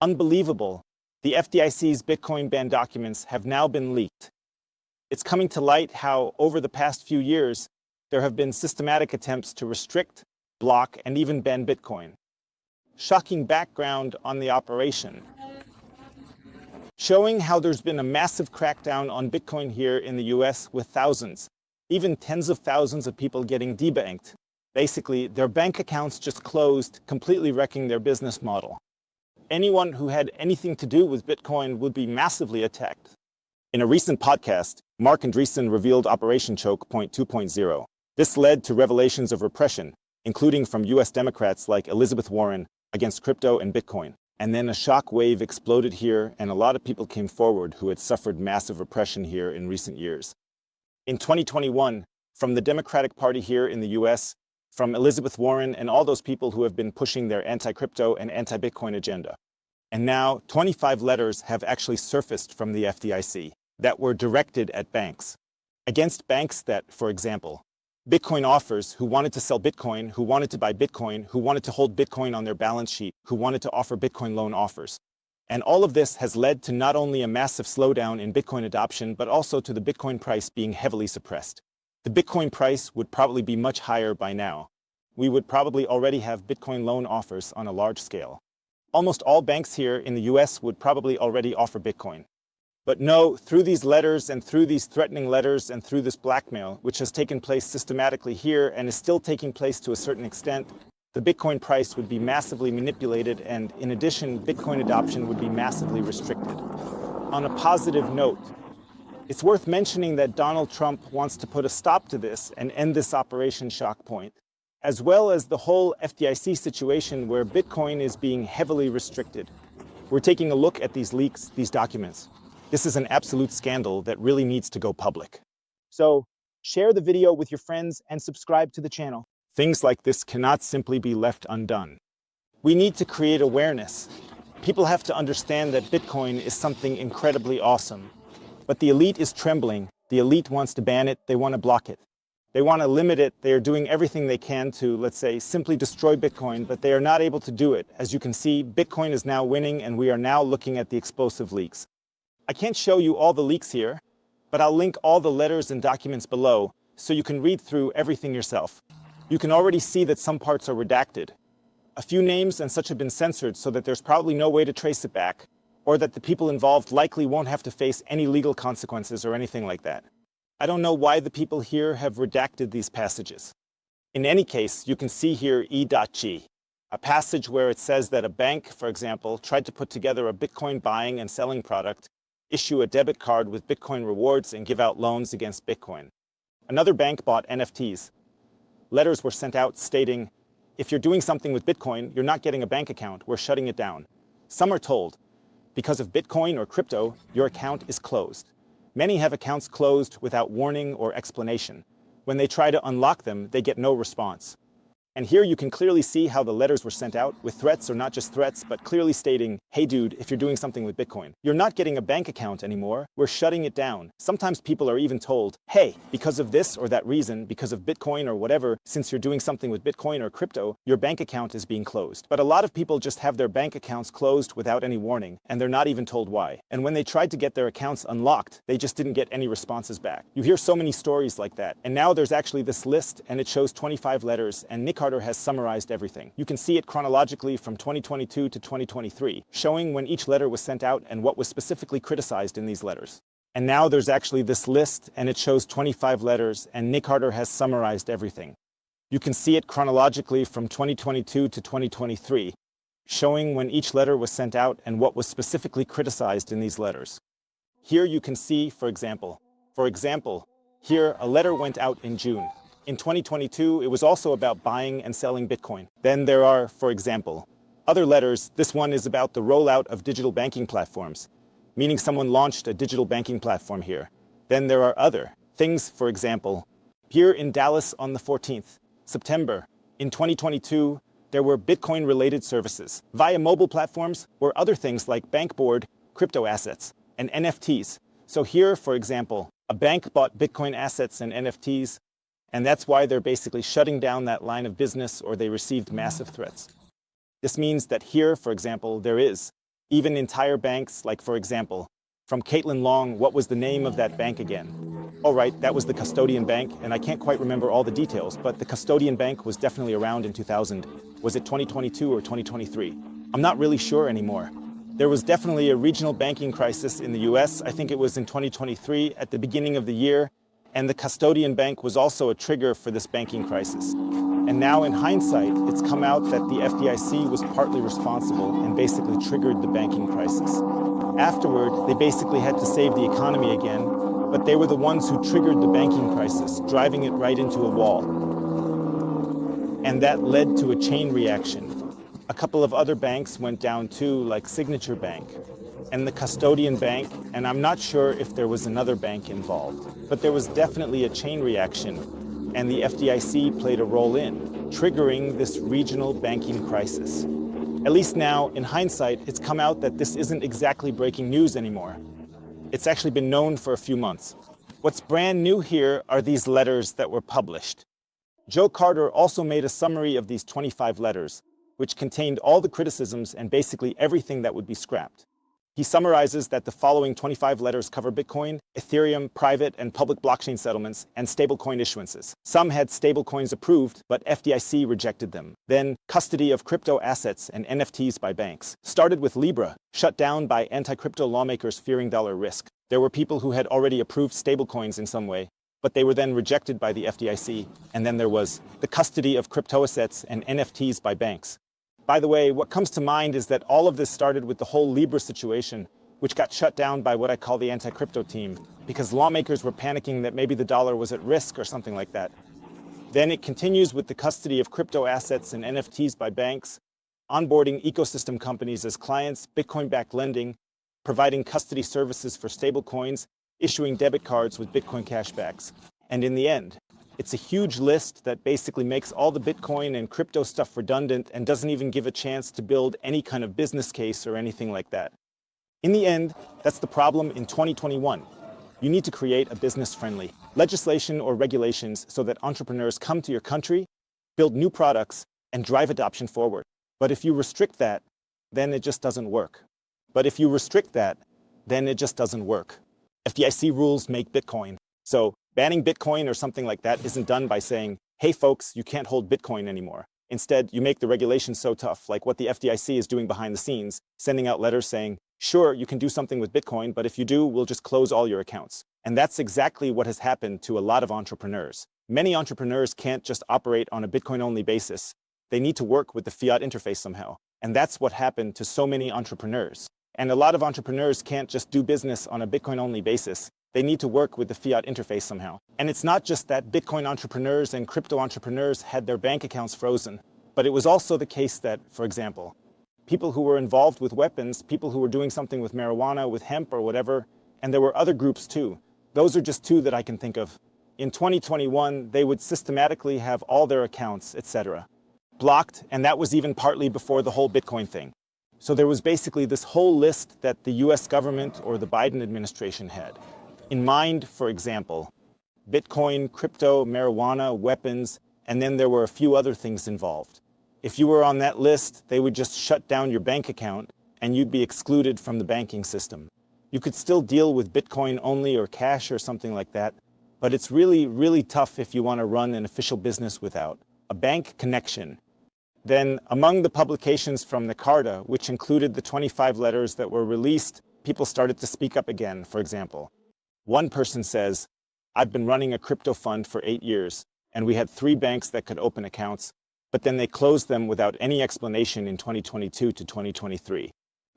Unbelievable. The FDIC's Bitcoin ban documents have now been leaked. It's coming to light how, over the past few years, there have been systematic attempts to restrict, block, and even ban Bitcoin. Shocking background on the operation, showing how there's been a massive crackdown on Bitcoin here in the US with thousands, even tens of thousands of people getting debanked. Basically, their bank accounts just closed, completely wrecking their business model. Anyone who had anything to do with Bitcoin would be massively attacked. In a recent podcast, Mark Andreessen revealed Operation Choke Point 2.0. This led to revelations of repression, including from US Democrats like Elizabeth Warren against crypto and Bitcoin. And then a shock wave exploded here, and a lot of people came forward who had suffered massive repression here in recent years. In 2021, from the Democratic Party here in the US, from Elizabeth Warren and all those people who have been pushing their anti-crypto and anti-Bitcoin agenda. And now 25 letters have actually surfaced from the FDIC that were directed at banks. Against banks that, for example, Bitcoin offers who wanted to sell Bitcoin, who wanted to buy Bitcoin, who wanted to hold Bitcoin on their balance sheet, who wanted to offer Bitcoin loan offers. And all of this has led to not only a massive slowdown in Bitcoin adoption, but also to the Bitcoin price being heavily suppressed. The Bitcoin price would probably be much higher by now. We would probably already have Bitcoin loan offers on a large scale. Almost all banks here in the US would probably already offer Bitcoin. But no, through these letters and through these threatening letters and through this blackmail, which has taken place systematically here and is still taking place to a certain extent, the Bitcoin price would be massively manipulated, and in addition, Bitcoin adoption would be massively restricted. On a positive note, it's worth mentioning that Donald Trump wants to put a stop to this and end this Operation Shock Point, as well as the whole FDIC situation where Bitcoin is being heavily restricted. We're taking a look at these leaks, these documents. This is an absolute scandal that really needs to go public. So, share the video with your friends and subscribe to the channel. Things like this cannot simply be left undone. We need to create awareness. People have to understand that Bitcoin is something incredibly awesome. But the elite is trembling. The elite wants to ban it. They want to block it. They want to limit it. They are doing everything they can to, let's say, simply destroy Bitcoin, but they are not able to do it. As you can see, Bitcoin is now winning, and we are now looking at the explosive leaks. I can't show you all the leaks here, but I'll link all the letters and documents below so you can read through everything yourself. You can already see that some parts are redacted. A few names and such have been censored so that there's probably no way to trace it back, or that the people involved likely won't have to face any legal consequences or anything like that. I don't know why the people here have redacted these passages. In any case, you can see here E.G, a passage where it says that a bank, for example, tried to put together a Bitcoin buying and selling product, issue a debit card with Bitcoin rewards, and give out loans against Bitcoin. Another bank bought NFTs. Letters were sent out stating, if you're doing something with Bitcoin, you're not getting a bank account, we're shutting it down. Some are told, because of Bitcoin or crypto, your account is closed. Many have accounts closed without warning or explanation. When they try to unlock them, they get no response. And here you can clearly see how the letters were sent out with threats, or not just threats, but clearly stating, hey dude, if you're doing something with Bitcoin, you're not getting a bank account anymore, we're shutting it down. Sometimes people are even told, hey, because of this or that reason, because of Bitcoin or whatever, since you're doing something with Bitcoin or crypto, your bank account is being closed. But a lot of people just have their bank accounts closed without any warning, and they're not even told why. And when they tried to get their accounts unlocked, they just didn't get any responses back. You hear so many stories like that. And now there's actually this list, and it shows 25 letters, and Nick Carter has summarized everything. You can see it chronologically from 2022 to 2023, showing when each letter was sent out and what was specifically criticized in these letters. And now there's actually this list, and it shows 25 letters, and Nick Carter has summarized everything. You can see it chronologically from 2022 to 2023, showing when each letter was sent out and what was specifically criticized in these letters. Here you can see, for example, here a letter went out in June. In 2022, it was also about buying and selling Bitcoin. Then there are, for example, other letters. This one is about the rollout of digital banking platforms, meaning someone launched a digital banking platform here. Then there are other things, for example, here in Dallas on the 14th September. In 2022, there were Bitcoin-related services. Via mobile platforms were other things like bank board, crypto assets, and NFTs. So here, for example, a bank bought Bitcoin assets and NFTs, and that's why they're basically shutting down that line of business, or they received massive threats. This means that here, for example, there is Even entire banks, like for example, from Caitlin Long, what was the name of that bank again? All right, that was the custodian bank, and I can't quite remember all the details, but the custodian bank was definitely around in 2000. Was it 2022 or 2023? I'm not really sure anymore. There was definitely a regional banking crisis in the US. I think it was in 2023 at the beginning of the year, and the custodian bank was also a trigger for this banking crisis. And now in hindsight, it's come out that the FDIC was partly responsible and basically triggered the banking crisis. Afterward, they basically had to save the economy again, but they were the ones who triggered the banking crisis, driving it right into a wall. And that led to a chain reaction. A couple of other banks went down too, like Signature Bank, and the custodian bank, and I'm not sure if there was another bank involved, but there was definitely a chain reaction, and the FDIC played a role in triggering this regional banking crisis. At least now, in hindsight, it's come out that this isn't exactly breaking news anymore. It's actually been known for a few months. What's brand new here are these letters that were published. Joe Carter also made a summary of these 25 letters, which contained all the criticisms and basically everything that would be scrapped. He summarizes that the following 25 letters cover Bitcoin, Ethereum, private and public blockchain settlements, and stablecoin issuances. Some had stablecoins approved, but FDIC rejected them. Then, custody of crypto assets and NFTs by banks. Started with Libra, shut down by anti-crypto lawmakers fearing dollar risk. There were people who had already approved stablecoins in some way, but they were then rejected by the FDIC. And then there was the custody of crypto assets and NFTs by banks. By the way, what comes to mind is that all of this started with the whole Libra situation, which got shut down by what I call the anti-crypto team, because lawmakers were panicking that maybe the dollar was at risk or something like that. Then it continues with the custody of crypto assets and NFTs by banks, onboarding ecosystem companies as clients, Bitcoin-backed lending, providing custody services for stablecoins, issuing debit cards with Bitcoin cashbacks. And in the end, it's a huge list that basically makes all the Bitcoin and crypto stuff redundant and doesn't even give a chance to build any kind of business case or anything like that. In the end, that's the problem in 2021. You need to create a business-friendly legislation or regulations so that entrepreneurs come to your country, build new products, and drive adoption forward. But if you restrict that, then it just doesn't work. FDIC rules make Bitcoin. So banning Bitcoin or something like that isn't done by saying, hey folks, you can't hold Bitcoin anymore. Instead, you make the regulations so tough, like what the FDIC is doing behind the scenes, sending out letters saying, sure, you can do something with Bitcoin, but if you do, we'll just close all your accounts. And that's exactly what has happened to a lot of entrepreneurs. Many entrepreneurs can't just operate on a Bitcoin-only basis. They need to work with the fiat interface somehow. And that's what happened to so many entrepreneurs. And a lot of entrepreneurs can't just do business on a Bitcoin-only basis. They need to work with the fiat interface somehow. And it's not just that Bitcoin entrepreneurs and crypto entrepreneurs had their bank accounts frozen, but it was also the case that, for example, people who were involved with weapons, people who were doing something with marijuana, with hemp or whatever, and there were other groups too. Those are just two that I can think of. In 2021, they would systematically have all their accounts, etc., blocked, and that was even partly before the whole Bitcoin thing. So there was basically this whole list that the US government or the Biden administration had in mind. For example, Bitcoin, crypto, marijuana, weapons, and then there were a few other things involved. If you were on that list, they would just shut down your bank account and you'd be excluded from the banking system. You could still deal with Bitcoin only or cash or something like that, but it's really, really tough if you want to run an official business without a bank connection. Then, among the publications from the Carta, which included the 25 letters that were released, people started to speak up again. For example, one person says, I've been running a crypto fund for 8 years, and we had 3 banks that could open accounts, but then they closed them without any explanation in 2022 to 2023.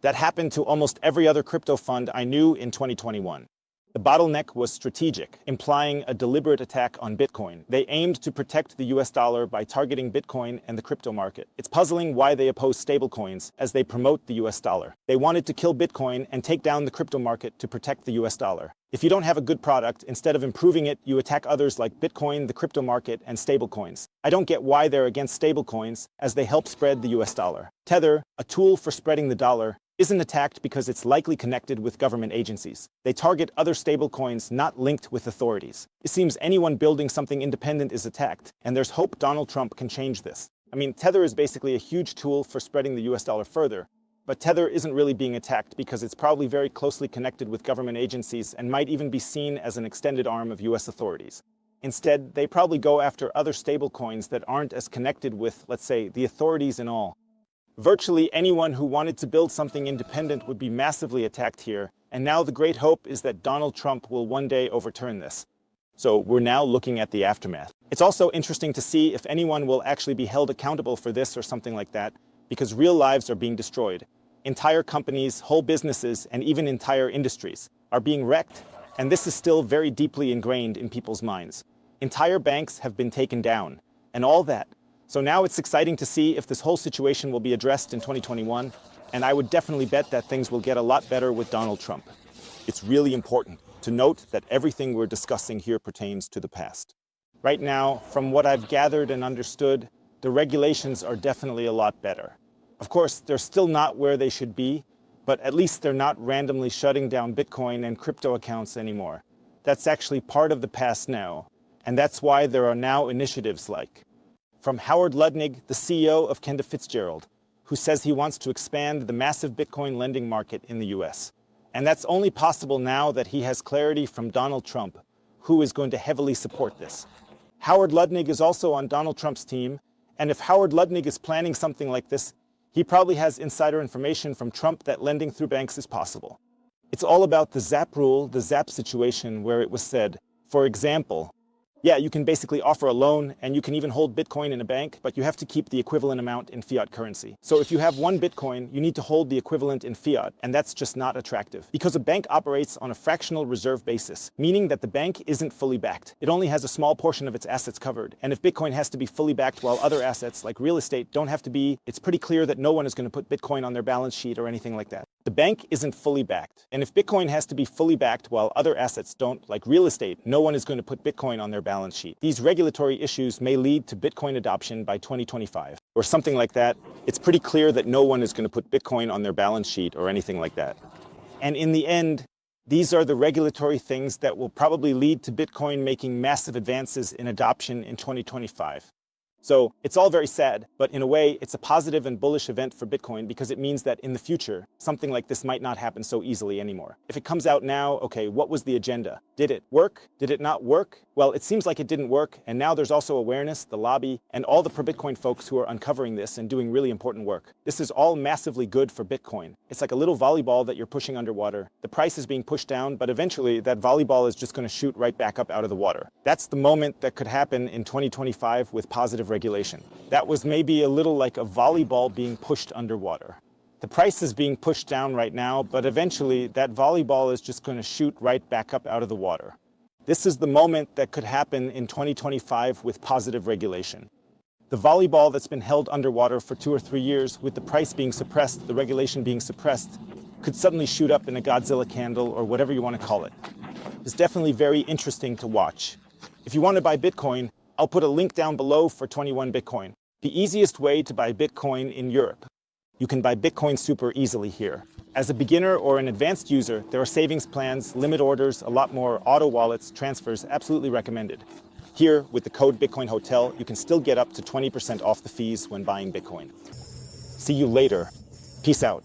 That happened to almost every other crypto fund I knew in 2021. The bottleneck was strategic, implying a deliberate attack on Bitcoin. They aimed to protect the US dollar by targeting Bitcoin and the crypto market. It's puzzling why they oppose stablecoins as they promote the US dollar. They wanted to kill Bitcoin and take down the crypto market to protect the US dollar. If you don't have a good product, instead of improving it, you attack others like Bitcoin, the crypto market, and stablecoins. I don't get why they're against stablecoins, as they help spread the US dollar. Tether, a tool for spreading the dollar, isn't attacked because it's likely connected with government agencies. They target other stablecoins not linked with authorities. It seems anyone building something independent is attacked, and there's hope Donald Trump can change this. I mean, Tether is basically a huge tool for spreading the US dollar further, But Tether isn't really being attacked because it's probably very closely connected with government agencies and might even be seen as an extended arm of US authorities. Instead, they probably go after other stablecoins that aren't as connected with, let's say, the authorities and all. Virtually anyone who wanted to build something independent would be massively attacked here, and now the great hope is that Donald Trump will one day overturn this. So we're now looking at the aftermath. It's also interesting to see if anyone will actually be held accountable for this or something like that, because real lives are being destroyed. Entire companies, whole businesses, and even entire industries are being wrecked, and this is still very deeply ingrained in people's minds. Entire banks have been taken down, and all that. So now it's exciting to see if this whole situation will be addressed in 2021, and I would definitely bet that things will get a lot better with Donald Trump. It's really important to note that everything we're discussing here pertains to the past. Right now, from what I've gathered and understood, the regulations are definitely a lot better. Of course, they're still not where they should be, but at least they're not randomly shutting down Bitcoin and crypto accounts anymore. That's actually part of the past now, and that's why there are now initiatives like from Howard Lutnick, the CEO of Cantor Fitzgerald, who says he wants to expand the massive Bitcoin lending market in the US. And that's only possible now that he has clarity from Donald Trump, who is going to heavily support this. Howard Lutnick is also on Donald Trump's team, and if Howard Lutnick is planning something like this, he probably has insider information from Trump that lending through banks is possible. It's all about the ZAP rule, the ZAP situation, where it was said, for example, yeah, you can basically offer a loan and you can even hold Bitcoin in a bank, but you have to keep the equivalent amount in fiat currency. So if you have one Bitcoin, you need to hold the equivalent in fiat, and that's just not attractive. Because a bank operates on a fractional reserve basis, meaning that the bank isn't fully backed. It only has a small portion of its assets covered. And if Bitcoin has to be fully backed while other assets, like real estate, don't have to be, it's pretty clear that no one is going to put Bitcoin on their balance sheet or anything like that. The bank isn't fully backed. And if Bitcoin has to be fully backed while other assets don't, like real estate, no one is going to put Bitcoin on their balance sheet. These regulatory issues may lead to Bitcoin adoption by 2025 or something like that. It's pretty clear that no one is going to put Bitcoin on their balance sheet or anything like that. And in the end, these are the regulatory things that will probably lead to Bitcoin making massive advances in adoption in 2025. So it's all very sad, but in a way, it's a positive and bullish event for Bitcoin because it means that in the future, something like this might not happen so easily anymore. If it comes out now, okay, what was the agenda? Did it work? Did it not work? Well, it seems like it didn't work, and now there's also awareness, the lobby, and all the pro-Bitcoin folks who are uncovering this and doing really important work. This is all massively good for Bitcoin. It's like a little volleyball that you're pushing underwater. The price is being pushed down, but eventually that volleyball is just going to shoot right back up out of the water. That's the moment that could happen in 2025 with positive regulation. That was maybe a little like a volleyball being pushed underwater. The price is being pushed down right now, but eventually that volleyball is just going to shoot right back up out of the water. This is the moment that could happen in 2025 with positive regulation. The volleyball that's been held underwater for 2 or 3 years with the price being suppressed, the regulation being suppressed, could suddenly shoot up in a Godzilla candle or whatever you want to call it. It's definitely very interesting to watch. If you want to buy Bitcoin, I'll put a link down below for 21 Bitcoin. The easiest way to buy Bitcoin in Europe. You can buy Bitcoin super easily here. As a beginner or an advanced user, there are savings plans, limit orders, a lot more auto wallets, transfers, absolutely recommended. Here, with the code Bitcoin Hotel, you can still get up to 20% off the fees when buying Bitcoin. See you later. Peace out.